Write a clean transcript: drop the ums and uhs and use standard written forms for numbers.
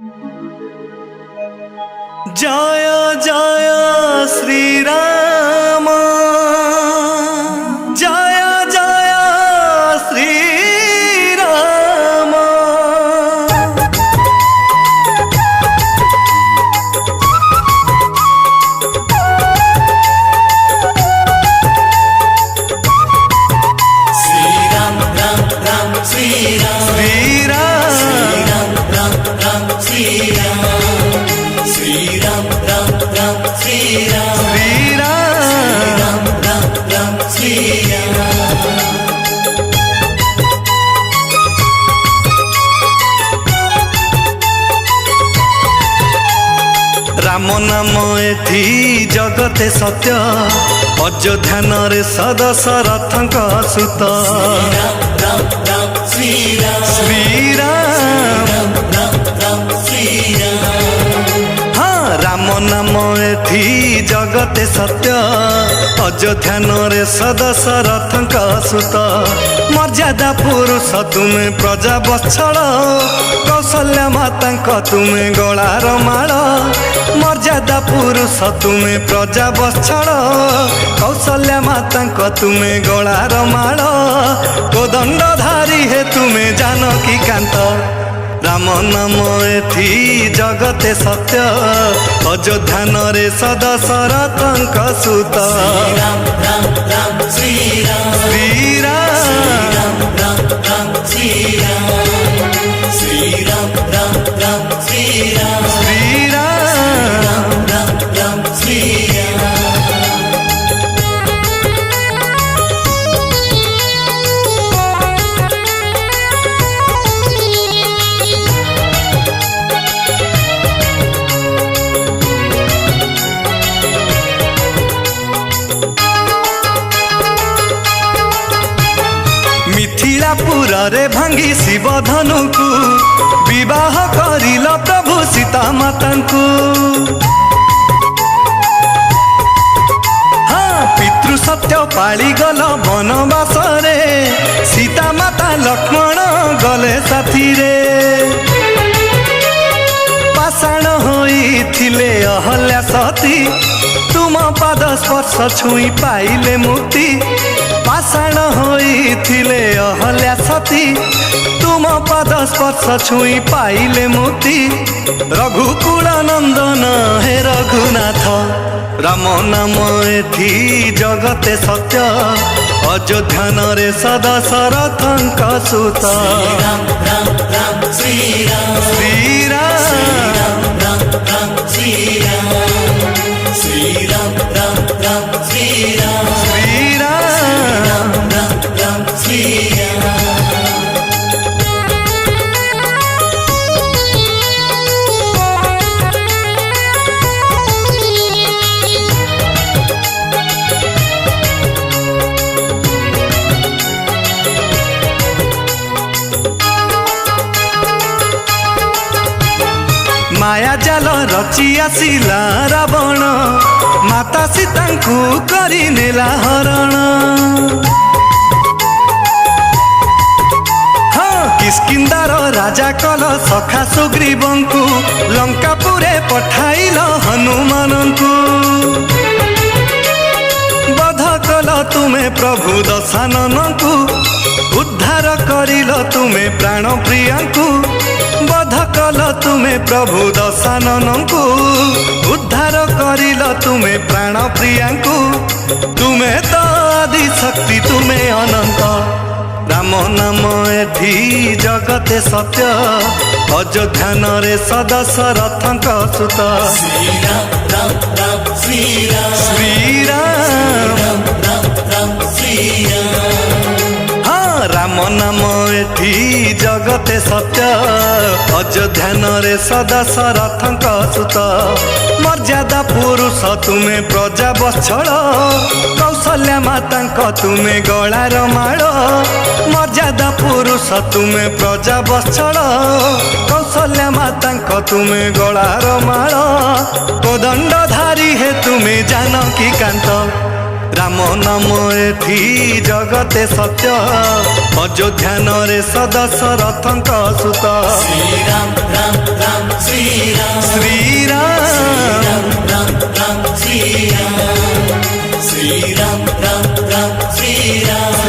जय जय श्री राम, जय जय श्री राम। श्री राम राम राम श्री राम, श्री राम, श्री राम राम राम श्री राम, श्री राम राम राम श्री राम, श्री राम, राम राम राम श्री राम। राम नाम एथि जगते सत्य, अयोध्यान रे सदशरथंक सुत। राम राम राम श्री राम, श्री राम, राम राम राम श्री राम। हाँ राम नाम एथि जगते सत्य, अयोध्यान रे सदशरथंक सुत। मर्यादा पुरुष तुमे प्रजा बत्सल, कौशल्या मातांक तुमे गଳାର ମାଳ। मर्यादा पुरुष तुमे प्रजा बत्सल, कौशल्या मातांक तुमे गଳାର ମାଳ। कोदंडधारी हे तुमे जानकी कांत। राम नाम एथि जगते सत्य, अयोध्यान रे सदशरथंक सुत। राम राम राम श्री राम, श्री राम, राम राम राम श्री राम, श्री राम राम राम श्री राम, श्री राम, राम राम राम श्री राम। मिथिलापुर रे भांगी शिव धनु को, विवाह करिल प्रभु सीता मातांकु। हाँ पितृ सत्य पाली गल वनवास रे, सीता माता लक्ष्मण गले साथी रे। पाषाण होइथिले अहल्या सती, तुम पाद स्पर्श छुई पाइले मुक्ति। पाषाण होइथिले अहल्या सती, तुम पाद स्पर्श छुई पाइले मुक्ति। रघुकुल नंदन हे रघुनाथ, राम नाम एथि जगते सत्य, अयोध्यान रे सदशरथंक सुत। राम राम राम श्री राम, श्री राम, राम राम राम श्री राम, श्री राम राम राम श्री राम, श्री राम, राम राम राम श्री राम। माया जाल रची आसिला रावण, माता सीतांकु करी नेला हरण। हाँ किष्किंधार राजा कल सखा सुग्रीवंकु, लंकापुरे पठाइल हनुमानंकु। बध कल तुमे प्रभु दशाननंकु, उद्धार करिल तुमे प्राण प्रियांकु। बध कल तुमे प्रभु दशाननंकु, उद्धार करिल तुमे प्राण प्रियांकु। तुमे तो आदि शक्ति तुमे अनंत, राम नाम एथि जगते सत्य, अयोध्यान रे सदशरथंक सुत। श्री राम राम राम श्री राम, श्री राम, राम राम राम श्री राम। हाँ राम नाम एथि जगते सत्य, अयोध्यान रे सदशरथंक सुत। मर्यादा पुरुष तुमे प्रजा बत्सल, कौशल्या मातांक तुमे गଳାର ମାଳ। मर्यादा पुरुष तुमे प्रजा बत्सल, कौशल्या मातांक तुमे गଳାର ମାଳ। कोदंडधारी हे तुमे जानकी कांत, राम नाम एथि जगते सत्य, अयोध्यान रे सदशरथंक सुत। श्री राम राम राम श्री राम श्री राम राम राम श्री राम